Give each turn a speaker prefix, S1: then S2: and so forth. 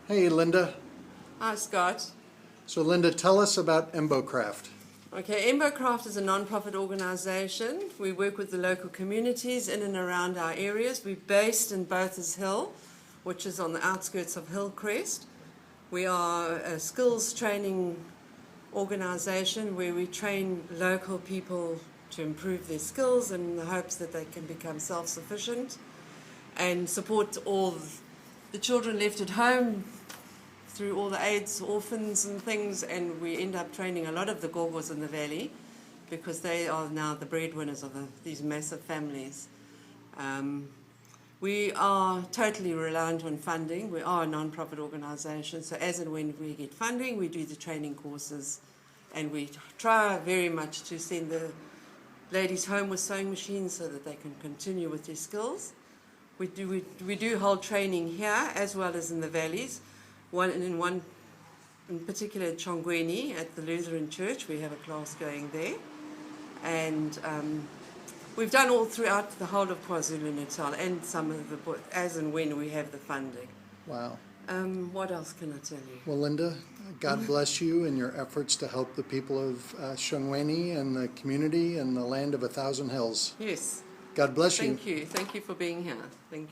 S1: Hey, Linda.
S2: Hi, Scott.
S1: So, Linda, tell us about Embocraft.
S2: Okay, Embocraft is a non-profit organization. We work with the local communities in and around our areas. We're based in Bothers Hill, which is on the outskirts of Hillcrest. We are a skills training organization where we train local people to improve their skills in the hopes that they can become self-sufficient and support all the children left at home through all the AIDS orphans and things, and we end up training a lot of the Gorgos in the valley because they are now the breadwinners of these massive families. We are totally reliant on funding. We are a non-profit organisation, so as and when we get funding, we do the training courses, and we try very much to send the ladies home with sewing machines so that they can continue with their skills. We do hold training here as well as in the valleys. One in particular, Ntshogweni at the Lutheran Church. We have a class going there, and we've done all throughout the whole of KwaZulu-Natal and some of the as and when we have the funding.
S1: Wow.
S2: What else can I tell you?
S1: Well, Linda, God bless you in your efforts to help the people of Ntshogweni and the community and the land of 1,000 hills.
S2: Yes.
S1: God bless you.
S2: Thank you. Thank you for being here. Thank you.